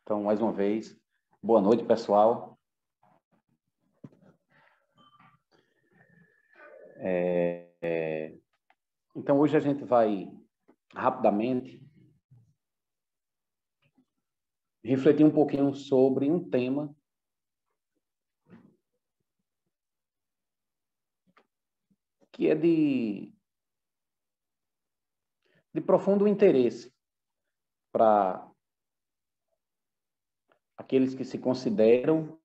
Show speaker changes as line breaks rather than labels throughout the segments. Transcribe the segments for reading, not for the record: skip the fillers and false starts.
Então, mais uma vez, boa noite, pessoal. Então, hoje a gente vai, rapidamente, refletir um pouquinho sobre um tema que é de profundo interesse para aqueles que se consideram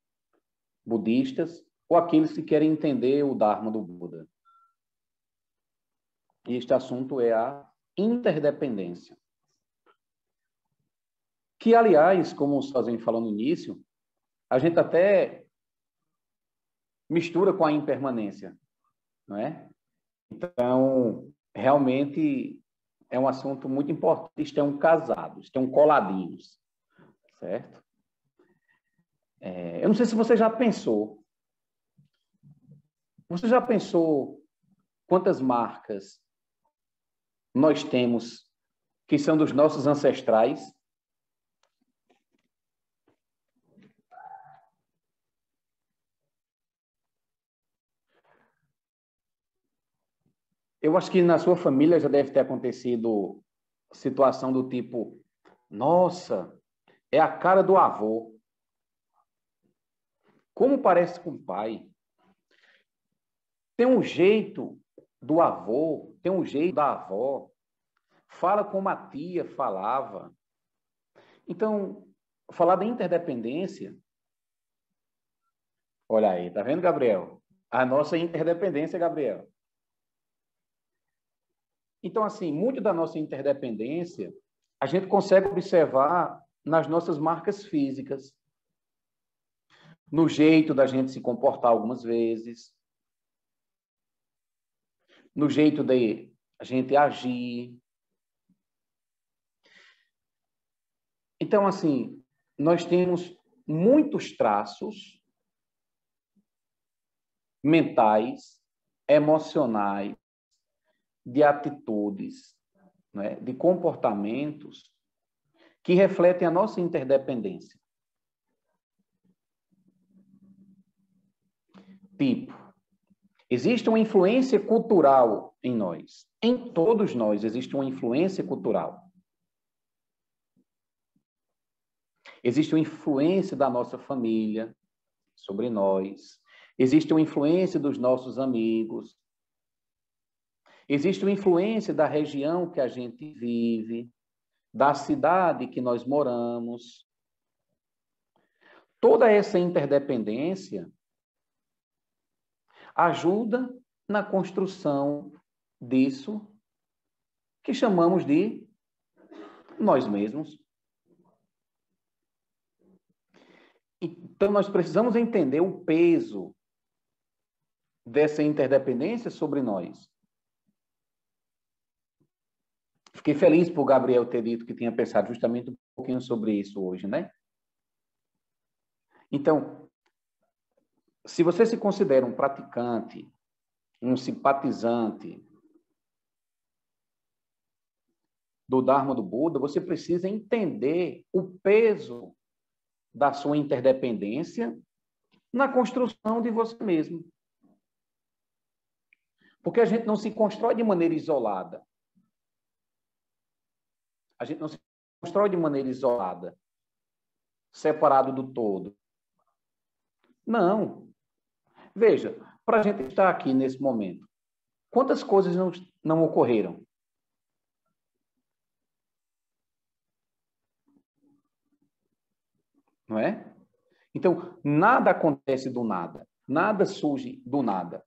budistas ou aqueles que querem entender o Dharma do Buda. E este assunto é a interdependência. Que, aliás, como o Sozinho falou no início, a gente até mistura com a impermanência, não é? Então, realmente é um assunto muito importante. Estão casados, estão coladinhos, certo? Eu não sei se você já pensou. Você já pensou quantas marcas nós temos que são dos nossos ancestrais? Eu acho que na sua família já deve ter acontecido situação do tipo: nossa, é a cara do avô. Como parece com o pai? Tem um jeito do avô, tem um jeito da avó. Fala como a tia falava. Então, falar da interdependência... Olha aí, tá vendo, Gabriel? A nossa interdependência, Gabriel. Então, assim, muito da nossa interdependência a gente consegue observar nas nossas marcas físicas, no jeito da gente se comportar algumas vezes, no jeito de a gente agir. Então, assim, nós temos muitos traços mentais, emocionais, de atitudes, né, de comportamentos que refletem a nossa interdependência. Tipo, existe uma influência cultural em nós. Em todos nós existe uma influência cultural. Existe uma influência da nossa família sobre nós. Existe uma influência dos nossos amigos. Existe uma influência da região que a gente vive, da cidade que nós moramos. Toda essa interdependência ajuda na construção disso que chamamos de nós mesmos. Então, nós precisamos entender o peso dessa interdependência sobre nós. Fiquei feliz por Gabriel ter dito que tinha pensado justamente um pouquinho sobre isso hoje, né? Então, se você se considera um praticante, um simpatizante do Dharma do Buda, você precisa entender o peso da sua interdependência na construção de você mesmo. Porque a gente não se constrói de maneira isolada. A gente não se constrói de maneira isolada, separado do todo. Não. Veja, para a gente estar aqui nesse momento, quantas coisas não ocorreram? Não é? Então, nada acontece do nada. Nada surge do nada.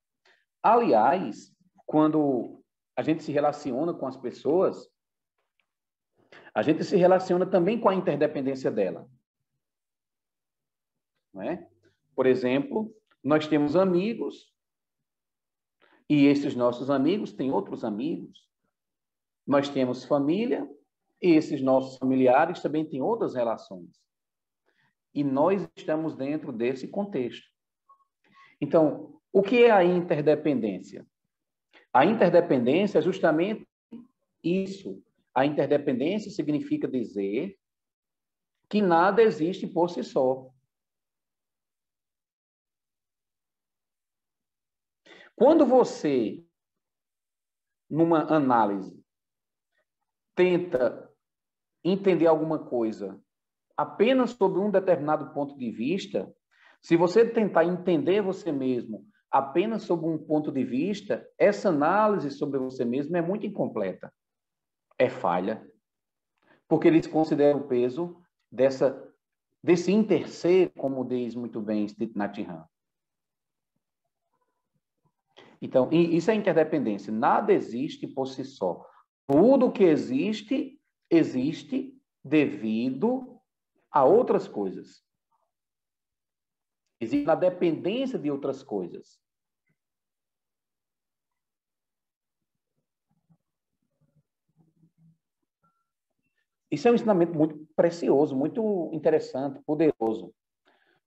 Aliás, quando a gente se relaciona com as pessoas, a gente se relaciona também com a interdependência dela. Não é? Por exemplo, nós temos amigos e esses nossos amigos têm outros amigos. Nós temos família e esses nossos familiares também têm outras relações. E nós estamos dentro desse contexto. Então, o que é a interdependência? A interdependência é justamente isso. A interdependência significa dizer que nada existe por si só. Quando você, numa análise, tenta entender alguma coisa apenas sob um determinado ponto de vista, se você tentar entender você mesmo apenas sob um ponto de vista, essa análise sobre você mesmo é muito incompleta. É falha. Porque eles consideram o peso desse interser, como diz muito bem Thich Nhat Hanh. Então, isso é interdependência. Nada existe por si só. Tudo que existe, existe devido a outras coisas. Existe na dependência de outras coisas. Isso é um ensinamento muito precioso, muito interessante, poderoso.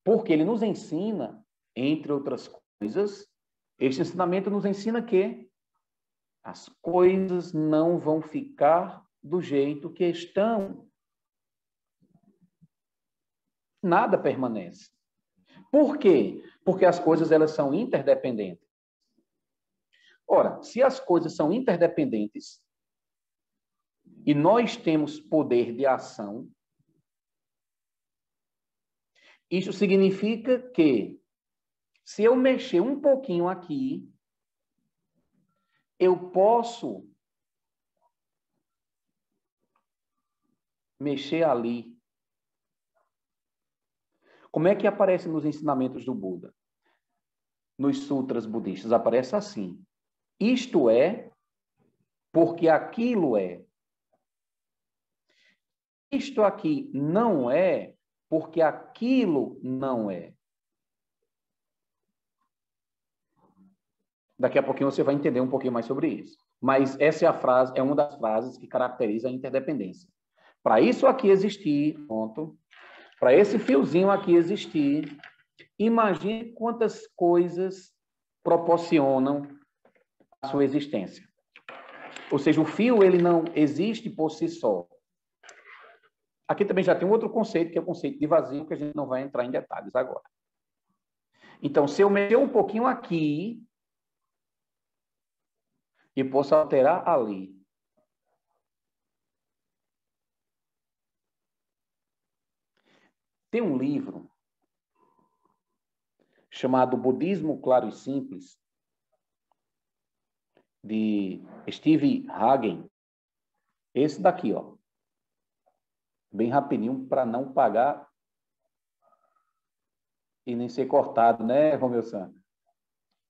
Porque ele nos ensina, entre outras coisas, este ensinamento nos ensina que as coisas não vão ficar do jeito que estão. Nada permanece. Por quê? Porque as coisas elas são interdependentes. Ora, se as coisas são interdependentes e nós temos poder de ação, isso significa que se eu mexer um pouquinho aqui, eu posso mexer ali. Como é que aparece nos ensinamentos do Buda? Nos sutras budistas aparece assim: isto é porque aquilo é. Isto aqui não é porque aquilo não é. Daqui a pouquinho você vai entender um pouquinho mais sobre isso. Mas essa é a frase, é uma das frases que caracteriza a interdependência. Para isso aqui existir, ponto, para esse fiozinho aqui existir, imagine quantas coisas proporcionam a sua existência. Ou seja, o fio ele não existe por si só. Aqui também já tem um outro conceito, que é o conceito de vazio, que a gente não vai entrar em detalhes agora. Então, se eu mexer um pouquinho aqui, e posso alterar ali. Tem um livro chamado Budismo Claro e Simples, de Steve Hagen. Esse daqui, ó. Bem rapidinho, para não pagar e nem ser cortado, né, Romeu Santos?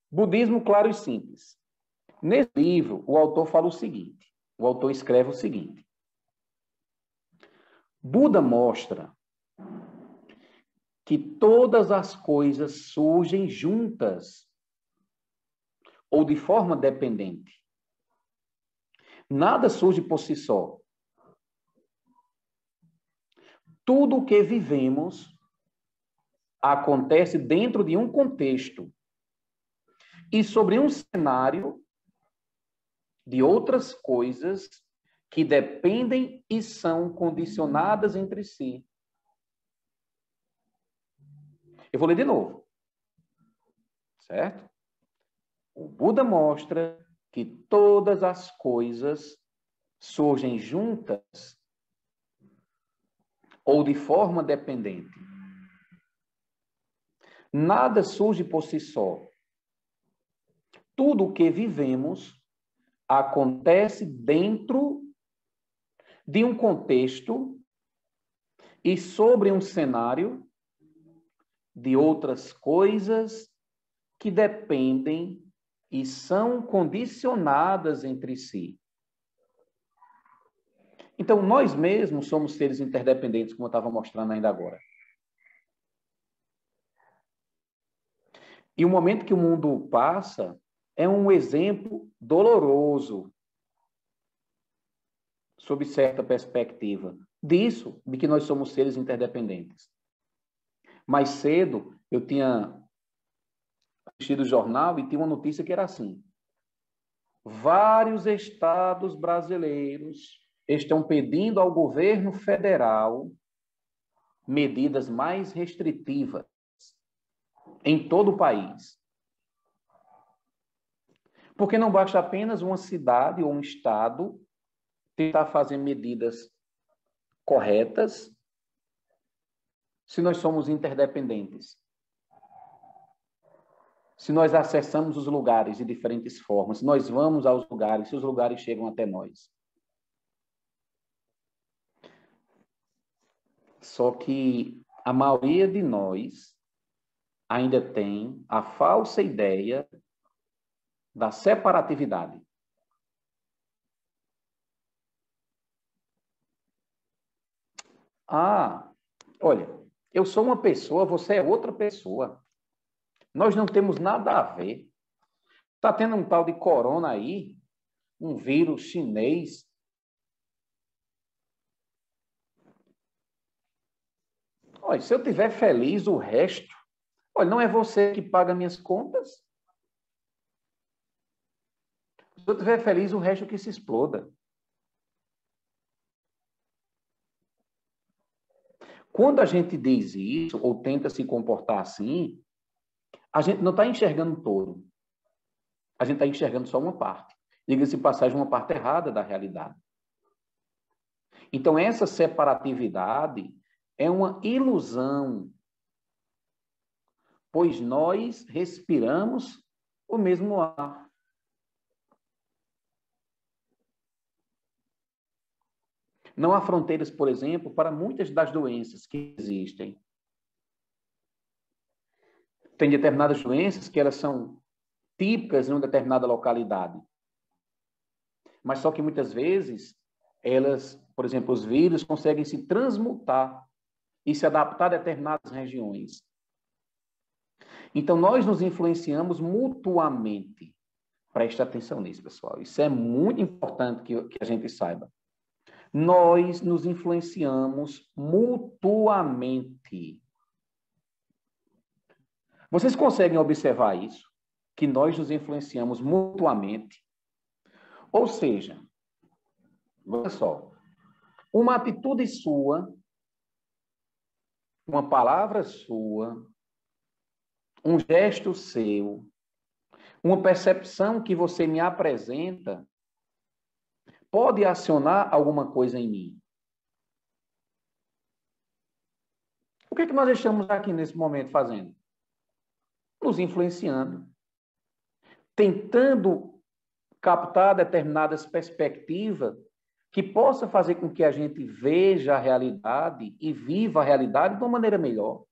Budismo Claro e Simples. Nesse livro, o autor fala o seguinte, o autor escreve o seguinte: Buda mostra que todas as coisas surgem juntas ou de forma dependente. Nada surge por si só. Tudo o que vivemos acontece dentro de um contexto e sobre um cenário de outras coisas que dependem e são condicionadas entre si. Eu vou ler de novo. Certo? O Buda mostra que todas as coisas surgem juntas ou de forma dependente. Nada surge por si só. Tudo o que vivemos acontece dentro de um contexto e sobre um cenário de outras coisas que dependem e são condicionadas entre si. Então, nós mesmos somos seres interdependentes, como eu estava mostrando ainda agora. E o momento que o mundo passa é um exemplo doloroso, sob certa perspectiva, disso, de que nós somos seres interdependentes. Mais cedo, eu tinha assistido o jornal e tinha uma notícia que era assim: vários estados brasileiros estão pedindo ao governo federal medidas mais restritivas em todo o país. Porque não basta apenas uma cidade ou um estado tentar fazer medidas corretas se nós somos interdependentes. Se nós acessamos os lugares de diferentes formas, se nós vamos aos lugares, se os lugares chegam até nós. Só que a maioria de nós ainda tem a falsa ideia da separatividade. Ah, olha, eu sou uma pessoa, você é outra pessoa. Nós não temos nada a ver. Está tendo um tal de corona aí, um vírus chinês. Olha, se eu estiver feliz, o resto... Olha, não é você que paga minhas contas? Se eu estiver feliz, o resto que se exploda. Quando a gente diz isso, ou tenta se comportar assim, a gente não está enxergando todo. A gente está enxergando só uma parte. Diga-se de passagem, uma parte errada da realidade. Então, essa separatividade é uma ilusão, pois nós respiramos o mesmo ar. Não há fronteiras, por exemplo, para muitas das doenças que existem. Tem determinadas doenças que elas são típicas em uma determinada localidade. Mas só que muitas vezes elas, por exemplo, os vírus conseguem se transmutar e se adaptar a determinadas regiões. Então, nós nos influenciamos mutuamente. Preste atenção nisso, pessoal. Isso é muito importante que a gente saiba. Nós nos influenciamos mutuamente. Vocês conseguem observar isso? Que nós nos influenciamos mutuamente? Ou seja, olha só, uma atitude sua, uma palavra sua, um gesto seu, uma percepção que você me apresenta, pode acionar alguma coisa em mim. O que é que nós estamos aqui nesse momento fazendo? Nos influenciando, tentando captar determinadas perspectivas que possa fazer com que a gente veja a realidade e viva a realidade de uma maneira melhor.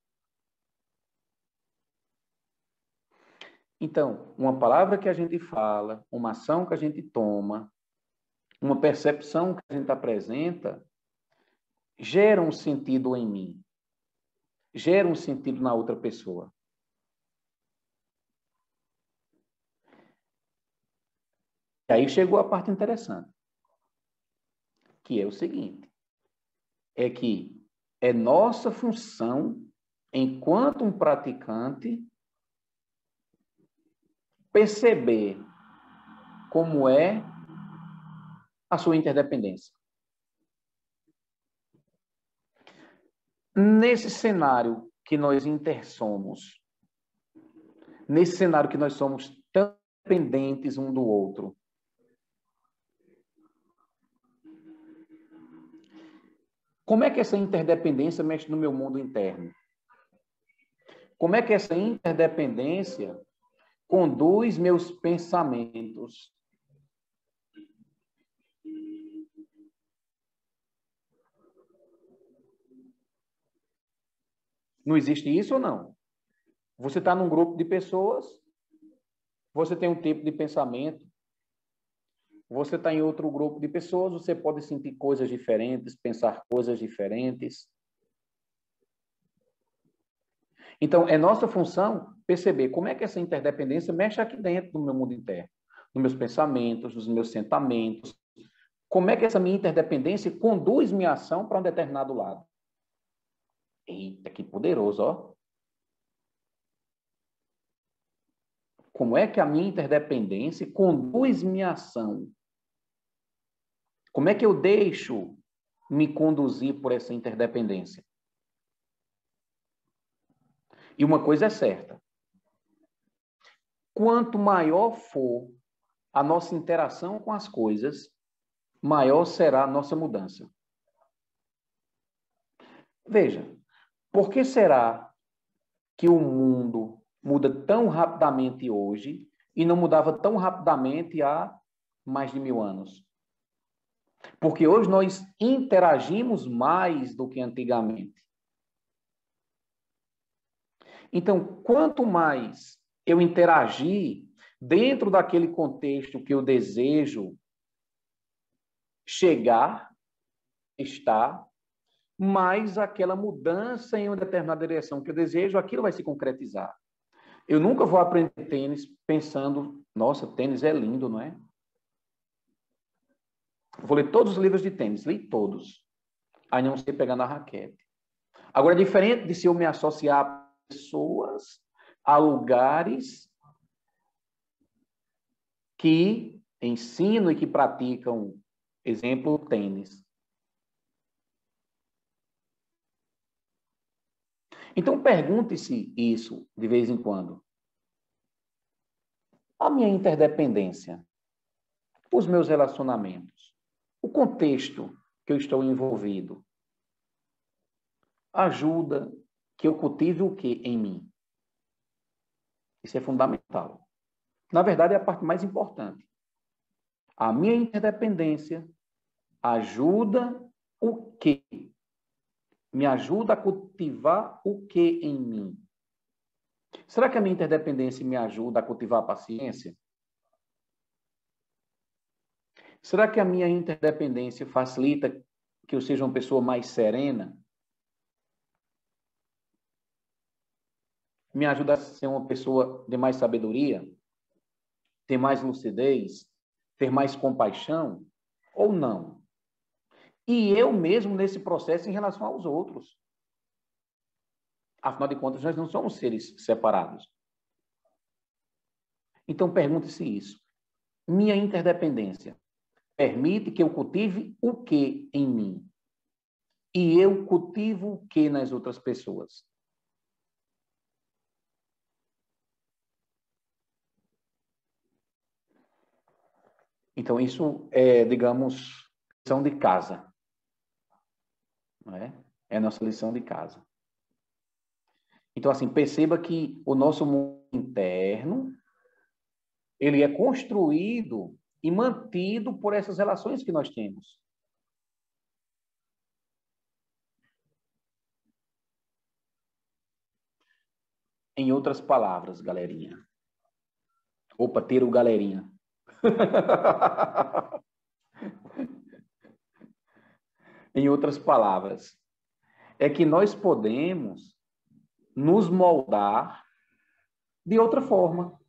Então, uma palavra que a gente fala, uma ação que a gente toma, uma percepção que a gente apresenta, gera um sentido em mim, gera um sentido na outra pessoa. E aí chegou a parte interessante, que é o seguinte, é que é nossa função, enquanto um praticante, perceber como é a sua interdependência. Nesse cenário que nós intersomos, nesse cenário que nós somos tão dependentes um do outro, como é que essa interdependência mexe no meu mundo interno? Como é que essa interdependência conduz meus pensamentos? Não existe isso ou não? Você está num grupo de pessoas, você tem um tipo de pensamento, você está em outro grupo de pessoas, você pode sentir coisas diferentes, pensar coisas diferentes. Então, é nossa função perceber como é que essa interdependência mexe aqui dentro do meu mundo interno, nos meus pensamentos, nos meus sentimentos. Como é que essa minha interdependência conduz minha ação para um determinado lado? Eita, que poderoso, ó. Como é que a minha interdependência conduz minha ação? Como é que eu deixo me conduzir por essa interdependência? E uma coisa é certa. Quanto maior for a nossa interação com as coisas, maior será a nossa mudança. Veja, por que será que o mundo muda tão rapidamente hoje e não mudava tão rapidamente há mais de 1000 anos? Porque hoje nós interagimos mais do que antigamente. Então, quanto mais eu interagir dentro daquele contexto que eu desejo chegar, estar, mais aquela mudança em uma determinada direção que eu desejo, aquilo vai se concretizar. Eu nunca vou aprender tênis pensando, nossa, tênis é lindo, não é? Vou ler todos os livros de tênis, li todos. Aí não sei pegar na raquete. Agora, diferente de se eu me associar a pessoas, a lugares que ensinam e que praticam, exemplo, tênis. Então, pergunte-se isso de vez em quando. A minha interdependência, os meus relacionamentos, o contexto que eu estou envolvido, ajuda que eu cultive o que em mim? Isso é fundamental. Na verdade, é a parte mais importante. A minha interdependência ajuda o quê? Me ajuda a cultivar o que em mim? Será que a minha interdependência me ajuda a cultivar a paciência? Será que a minha interdependência facilita que eu seja uma pessoa mais serena? Me ajuda a ser uma pessoa de mais sabedoria? Ter mais lucidez? Ter mais compaixão? Ou não? E eu mesmo nesse processo em relação aos outros. Afinal de contas, nós não somos seres separados. Então, pergunte-se isso. Minha interdependência permite que eu cultive o que em mim? E eu cultivo o que nas outras pessoas? Então, isso é, digamos, lição de casa. Não é? É a nossa lição de casa. Então, assim, perceba que o nosso mundo interno, ele é construído e mantido por essas relações que nós temos. Em outras palavras, galerinha. Opa, ter o galerinha. Em outras palavras, é que nós podemos nos moldar de outra forma.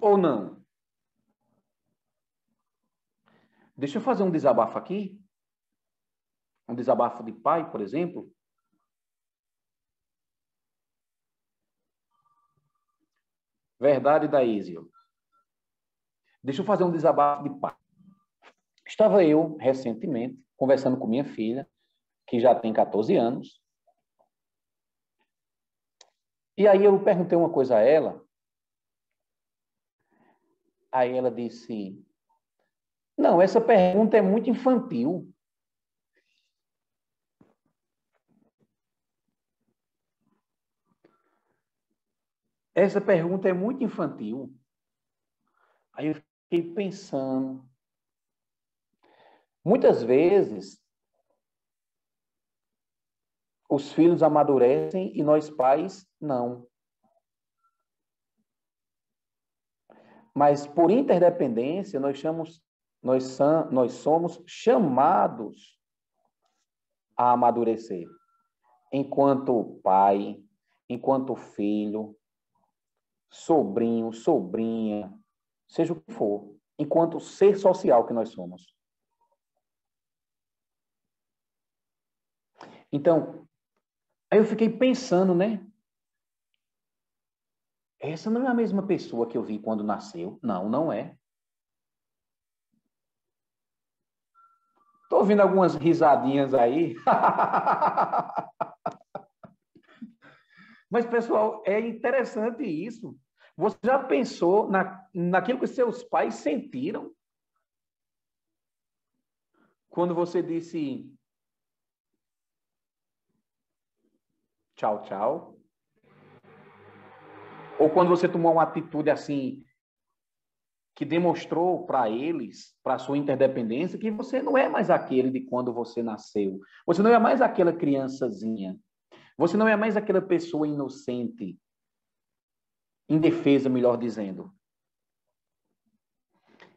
Ou não? Deixa eu fazer um desabafo aqui. Um desabafo de pai, por exemplo. Verdade da Ísio. Deixa eu fazer um desabafo de pai. Estava eu, recentemente, conversando com minha filha, que já tem 14 anos. E aí eu perguntei uma coisa a ela. Aí ela disse, não, essa pergunta é muito infantil. Essa pergunta é muito infantil. Aí eu fiquei pensando. Muitas vezes, os filhos amadurecem e nós pais não. Mas por interdependência, nós somos chamados a amadurecer. Enquanto pai, enquanto filho, sobrinho, sobrinha, seja o que for, enquanto ser social que nós somos. Então, aí eu fiquei pensando, né? Essa não é a mesma pessoa que eu vi quando nasceu. Não, não é. ouvindo algumas risadinhas aí. Mas, pessoal, é interessante isso. Você já pensou naquilo que seus pais sentiram? Quando você disse tchau, tchau? Ou quando você tomou uma atitude assim, que demonstrou para eles, para a sua interdependência, que você não é mais aquele de quando você nasceu. Você não é mais aquela criançazinha. Você não é mais aquela pessoa inocente, indefesa, melhor dizendo.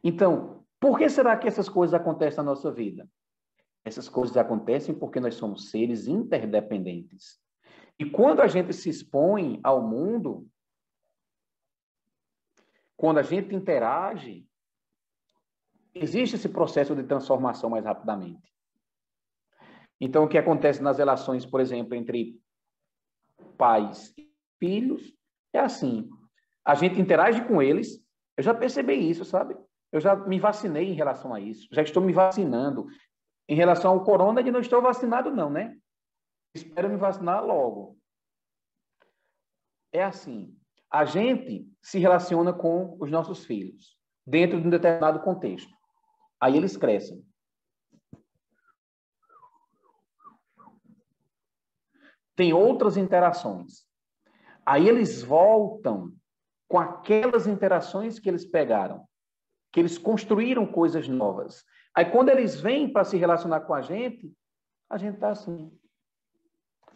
Então, por que será que essas coisas acontecem na nossa vida? Essas coisas acontecem porque nós somos seres interdependentes. E quando a gente se expõe ao mundo, quando a gente interage, existe esse processo de transformação mais rapidamente. Então, o que acontece nas relações, por exemplo, entre pais e filhos, é assim. A gente interage com eles, eu já percebi isso, sabe? Eu já me vacinei em relação a isso, já estou me vacinando. Em relação ao corona, eu não estou vacinado não, né? Espero me vacinar logo. É assim, a gente se relaciona com os nossos filhos, dentro de um determinado contexto. Aí eles crescem. Tem outras interações. Aí eles voltam com aquelas interações que eles pegaram, que eles construíram coisas novas. Aí quando eles vêm para se relacionar com a gente está assim,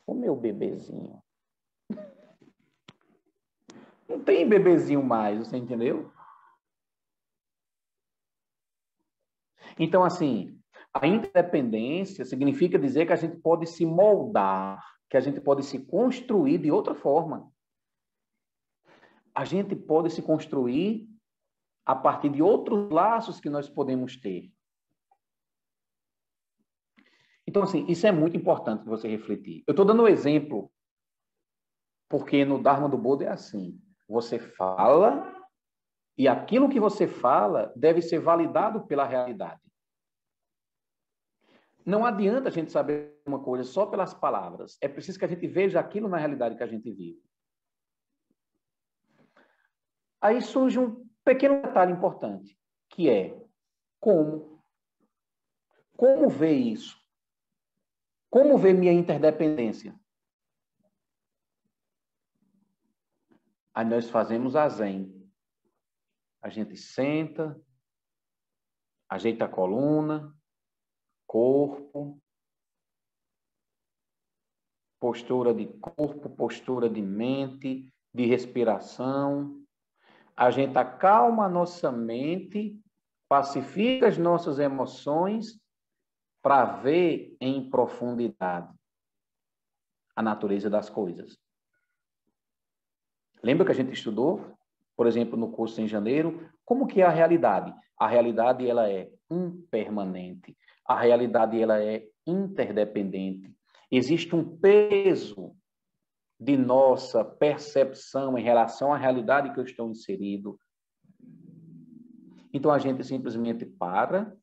o meu bebezinho. Não tem bebezinho mais, você entendeu? Então, assim, a independência significa dizer que a gente pode se moldar, que a gente pode se construir de outra forma. A gente pode se construir a partir de outros laços que nós podemos ter. Então, assim, isso é muito importante você refletir. Eu estou dando um exemplo, porque no Dharma do Buda é assim. Você fala, e aquilo que você fala deve ser validado pela realidade. Não adianta a gente saber uma coisa só pelas palavras. É preciso que a gente veja aquilo na realidade que a gente vive. Aí surge um pequeno detalhe importante, que é como. Como ver isso? Como ver minha interdependência? Aí nós fazemos a Zen. A gente senta, ajeita a coluna, corpo, postura de corpo, postura de mente, de respiração. A gente acalma a nossa mente, pacifica as nossas emoções para ver em profundidade a natureza das coisas. Lembra que a gente estudou, por exemplo, no curso em janeiro, como que é a realidade? A realidade ela é impermanente. A realidade ela é interdependente. Existe um peso de nossa percepção em relação à realidade que eu estou inserido. Então a gente simplesmente para,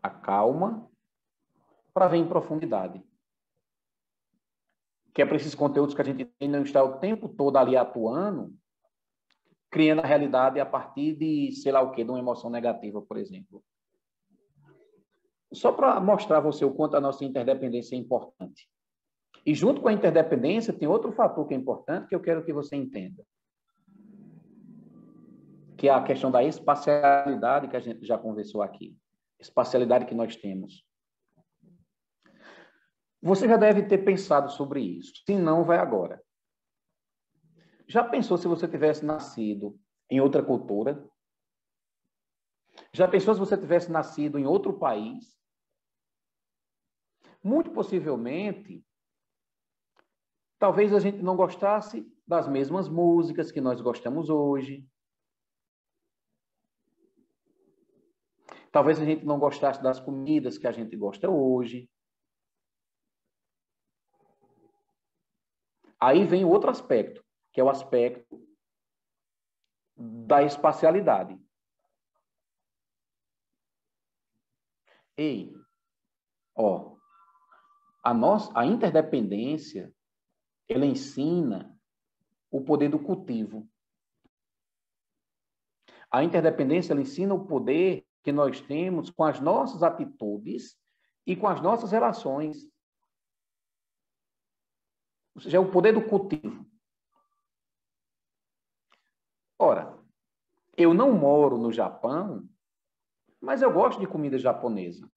acalma, para ver em profundidade. Que é para esses conteúdos que a gente tem não estar o tempo todo ali atuando, criando a realidade a partir de, sei lá o quê, de uma emoção negativa, por exemplo. Só para mostrar a você o quanto a nossa interdependência é importante. E junto com a interdependência, tem outro fator que é importante que eu quero que você entenda. Que é a questão da espacialidade que a gente já conversou aqui. Espacialidade que nós temos. Você já deve ter pensado sobre isso. Se não, vai agora. Já pensou se você tivesse nascido em outra cultura? Já pensou se você tivesse nascido em outro país? Muito possivelmente, talvez a gente não gostasse das mesmas músicas que nós gostamos hoje. Talvez a gente não gostasse das comidas que a gente gosta hoje. Aí vem outro aspecto, que é o aspecto da espacialidade. Ei, ó, a interdependência, ela ensina o poder do cultivo. A interdependência, ela ensina o poder que nós temos com as nossas atitudes e com as nossas relações. Ou seja, é o poder do cultivo. Ora, eu não moro no Japão, mas eu gosto de comida japonesa.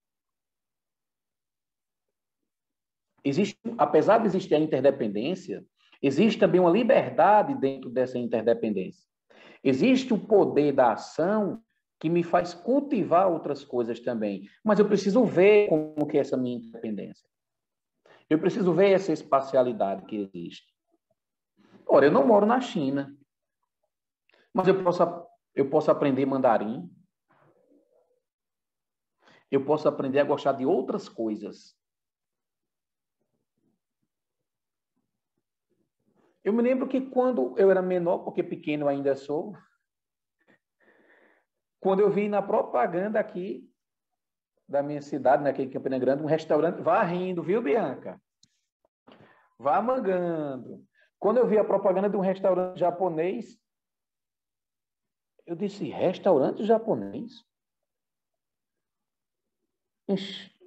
Apesar de existir a interdependência, existe também uma liberdade dentro dessa interdependência. Existe o poder da ação que me faz cultivar outras coisas também. Mas eu preciso ver como que é essa minha independência. Eu preciso ver essa espacialidade que existe. Ora, eu não moro na China, mas eu posso aprender mandarim. Eu posso aprender a gostar de outras coisas. Eu me lembro que quando eu era menor, porque pequeno ainda sou, quando eu vi na propaganda aqui da minha cidade, aqui em Campina Grande, um restaurante, vá rindo, viu, Bianca? Vá mangando. Quando eu vi a propaganda de um restaurante japonês, eu disse, restaurante japonês?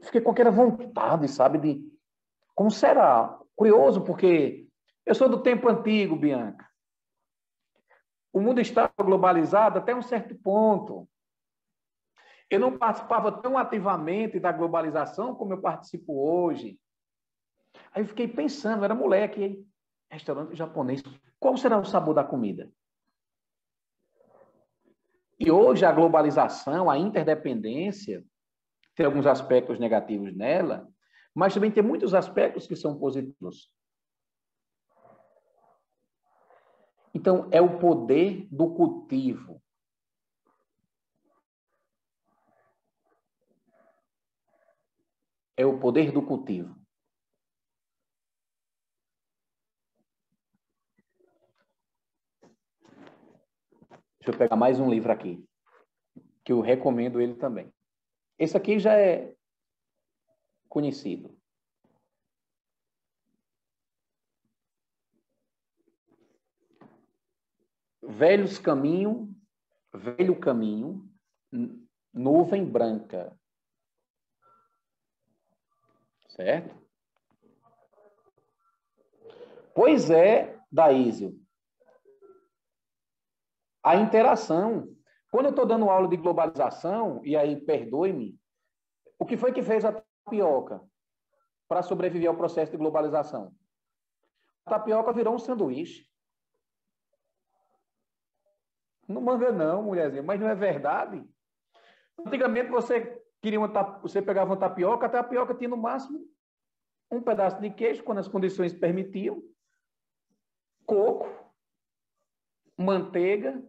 Fiquei com aquela vontade, sabe, de como será? Curioso, porque eu sou do tempo antigo, Bianca. O mundo estava globalizado até um certo ponto. Eu não participava tão ativamente da globalização como eu participo hoje. Aí eu fiquei pensando, eu era moleque, restaurante japonês, qual será o sabor da comida? E hoje a globalização, a interdependência, tem alguns aspectos negativos nela, mas também tem muitos aspectos que são positivos. Então, é o poder do cultivo. É o poder do cultivo. Deixa eu pegar mais um livro aqui, que eu recomendo ele também. Esse aqui já é conhecido. Velho caminho, nuvem branca. Certo? Pois é, Daísio. A interação. Quando eu estou dando aula de globalização, e aí perdoe-me, o que foi que fez a tapioca para sobreviver ao processo de globalização? A tapioca virou um sanduíche. Não manga não, mulherzinha, mas não é verdade? Antigamente você pegava uma tapioca, a tapioca tinha no máximo um pedaço de queijo, quando as condições permitiam, coco, manteiga.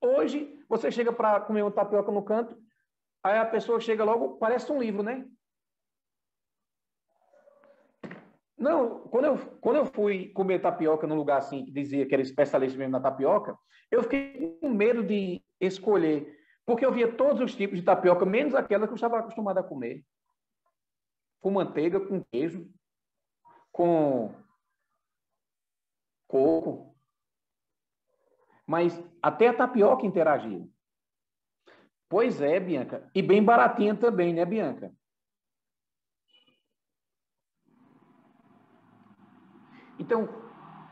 Hoje, você chega para comer uma tapioca no canto, aí a pessoa chega logo, parece um livro, né? Não, quando eu fui comer tapioca num lugar assim, que dizia que era especialista mesmo na tapioca, eu fiquei com medo de escolher, porque eu via todos os tipos de tapioca, menos aquela que eu estava acostumado a comer. Com manteiga, com queijo, com coco. Mas até a tapioca interagiu. Pois é, Bianca. E bem baratinha também, né, Bianca? Então,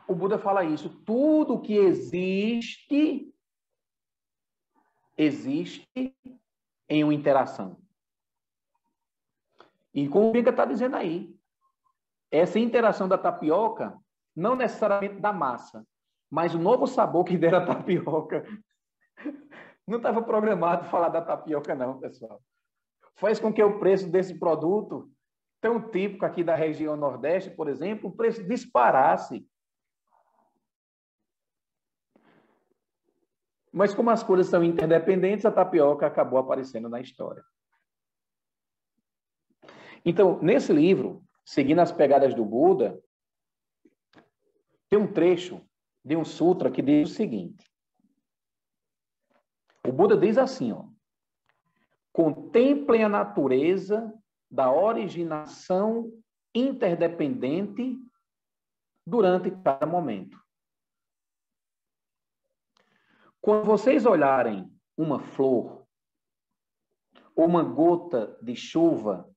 o Buda fala isso. Tudo que existe, existe em uma interação. E como o Bianca está dizendo aí, essa interação da tapioca, não necessariamente da massa, mas o novo sabor que der a tapioca. Não estava programado falar da tapioca, não, pessoal. Faz com que o preço desse produto, tão típico aqui da região Nordeste, por exemplo, o preço disparasse. Mas como as coisas são interdependentes, a tapioca acabou aparecendo na história. Então, nesse livro, seguindo as pegadas do Buda, tem um trecho de um sutra que diz o seguinte. O Buda diz assim, ó: contemplem a natureza da originação interdependente durante cada momento. Quando vocês olharem uma flor ou uma gota de chuva,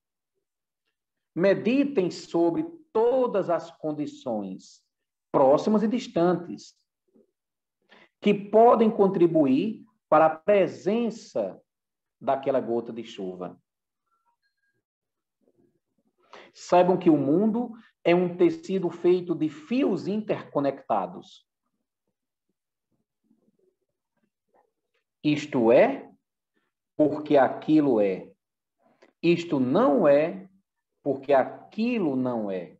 meditem sobre todas as condições próximas e distantes que podem contribuir para a presença daquela gota de chuva. Saibam que o mundo é um tecido feito de fios interconectados. Isto é, porque aquilo é. Isto não é, porque aquilo não é.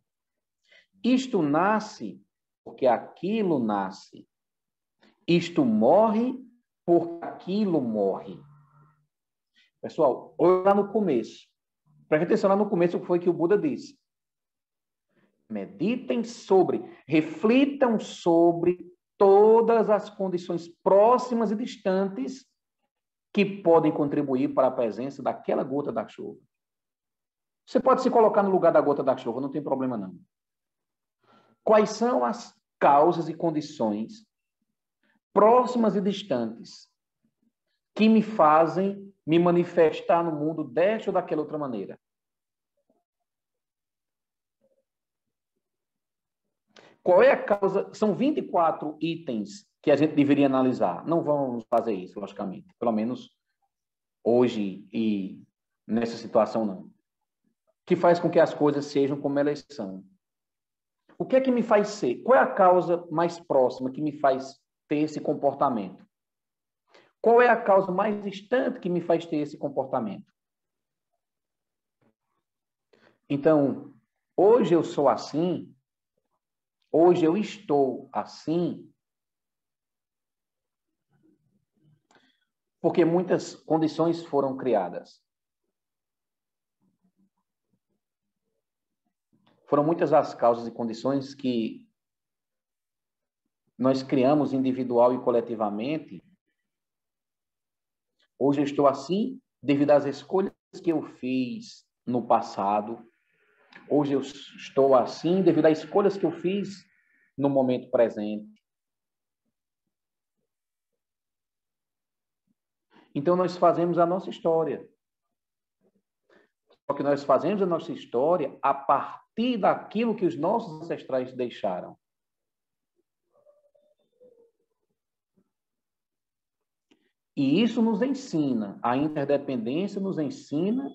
Isto nasce, porque aquilo nasce. Isto morre, porque aquilo morre. Pessoal, olha lá no começo. Preste atenção lá no começo, o que foi que o Buda disse. Meditem sobre, reflitam sobre todas as condições próximas e distantes que podem contribuir para a presença daquela gota da chuva. Você pode se colocar no lugar da gota da chuva, não tem problema não. Quais são as causas e condições próximas e distantes que me fazem me manifestar no mundo desta ou daquela outra maneira? Qual é a causa? São 24 itens que a gente deveria analisar. Não vamos fazer isso, logicamente. Pelo menos hoje e nessa situação, não. Que faz com que as coisas sejam como elas são. O que é que me faz ser? Qual é a causa mais próxima que me faz ter esse comportamento? Qual é a causa mais distante que me faz ter esse comportamento? Então, hoje eu sou assim, hoje eu estou assim, porque muitas condições foram criadas. Foram muitas as causas e condições que nós criamos individual e coletivamente. Hoje eu estou assim devido às escolhas que eu fiz no passado. Hoje eu estou assim devido às escolhas que eu fiz no momento presente. Então, nós fazemos a nossa história. Só que nós fazemos a nossa história a partir daquilo que os nossos ancestrais deixaram. E isso nos ensina, a interdependência nos ensina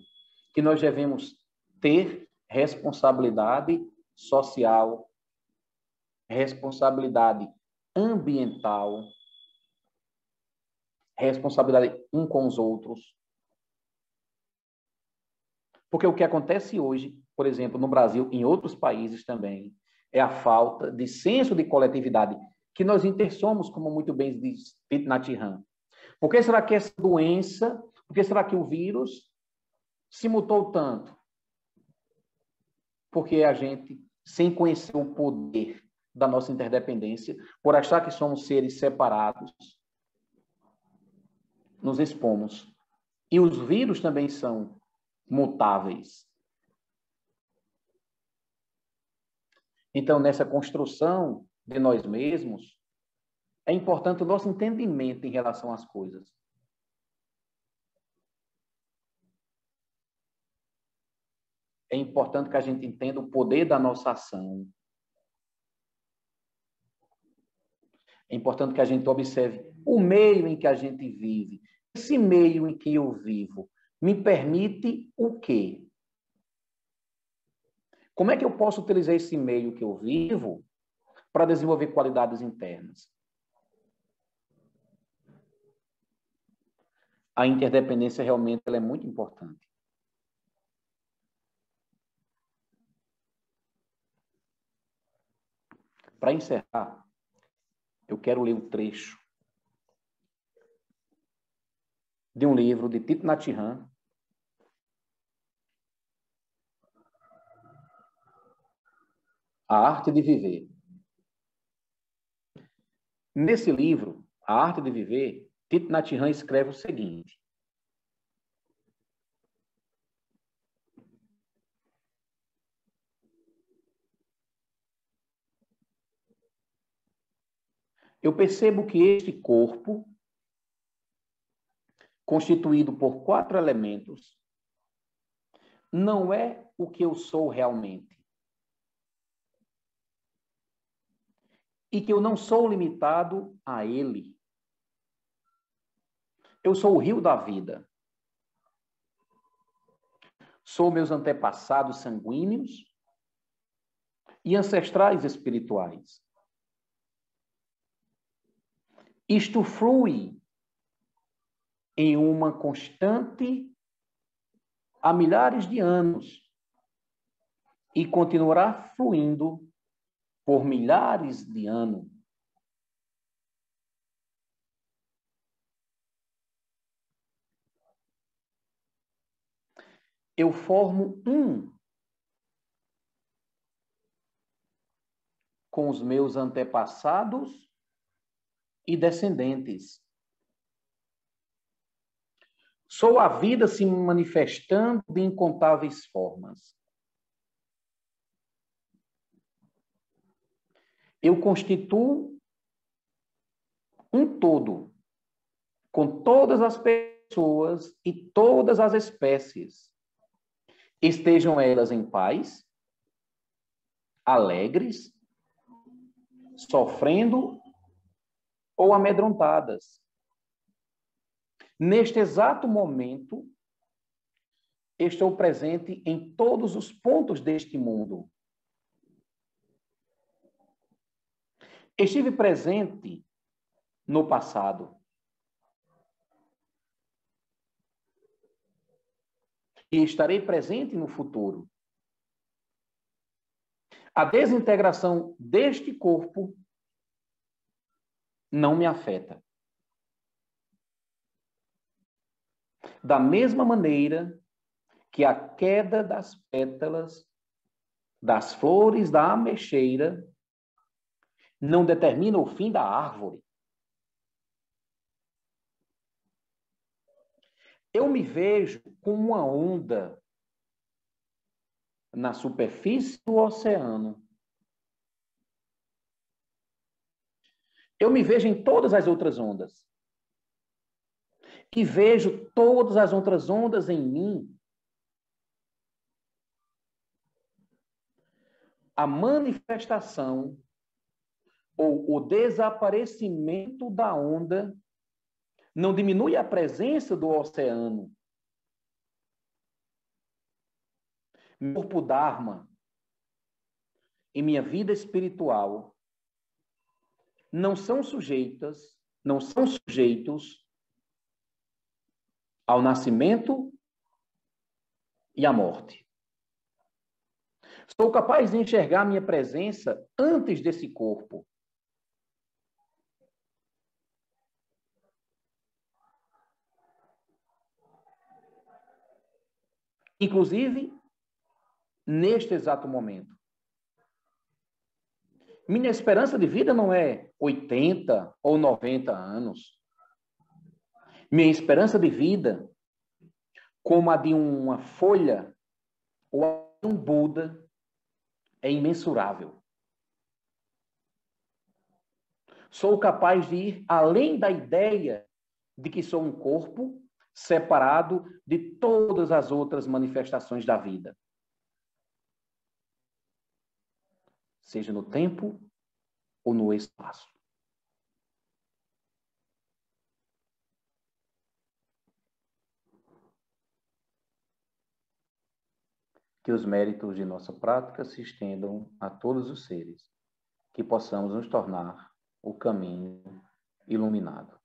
que nós devemos ter responsabilidade social, responsabilidade ambiental, responsabilidade um com os outros. Porque o que acontece hoje, por exemplo, no Brasil, em outros países também, é a falta de senso de coletividade, que nós intersomos, como muito bem diz Thich Nhat Hanh. Por que será que essa doença, por que será que o vírus se mutou tanto? Porque a gente, sem conhecer o poder da nossa interdependência, por achar que somos seres separados, nos expomos. E os vírus também são mutáveis. Então, nessa construção de nós mesmos, é importante o nosso entendimento em relação às coisas. É importante que a gente entenda o poder da nossa ação. É importante que a gente observe o meio em que a gente vive. Esse meio em que eu vivo me permite o quê? Como é que eu posso utilizar esse meio que eu vivo para desenvolver qualidades internas? A interdependência realmente ela é muito importante. Para encerrar, eu quero ler um trecho de um livro de Thich Nhat Hanh, A Arte de Viver. Nesse livro, A Arte de Viver, Thich Nhat Hanh escreve o seguinte: eu percebo que este corpo, constituído por 4 elementos, não é o que eu sou realmente. E que eu não sou limitado a ele. Eu sou o rio da vida. Sou meus antepassados sanguíneos e ancestrais espirituais. Isto flui em uma constante há milhares de anos e continuará fluindo por milhares de anos. Eu formo um com os meus antepassados e descendentes. Sou a vida se manifestando de incontáveis formas. Eu constituo um todo com todas as pessoas e todas as espécies. Estejam elas em paz, alegres, sofrendo ou amedrontadas. Neste exato momento, estou presente em todos os pontos deste mundo. Estive presente no passado. E estarei presente no futuro. A desintegração deste corpo não me afeta. Da mesma maneira que a queda das pétalas das flores da ameixeira não determina o fim da árvore. Eu me vejo como uma onda na superfície do oceano. Eu me vejo em todas as outras ondas. E vejo todas as outras ondas em mim. A manifestação ou o desaparecimento da onda não diminui a presença do oceano. Meu corpo Dharma e minha vida espiritual não são sujeitos ao nascimento e à morte. Sou capaz de enxergar minha presença antes desse corpo. Inclusive, neste exato momento. Minha esperança de vida não é 80 ou 90 anos. Minha esperança de vida, como a de uma folha ou a de um Buda, é imensurável. Sou capaz de ir além da ideia de que sou um corpo separado de todas as outras manifestações da vida. Seja no tempo ou no espaço. Que os méritos de nossa prática se estendam a todos os seres, que possamos nos tornar o caminho iluminado.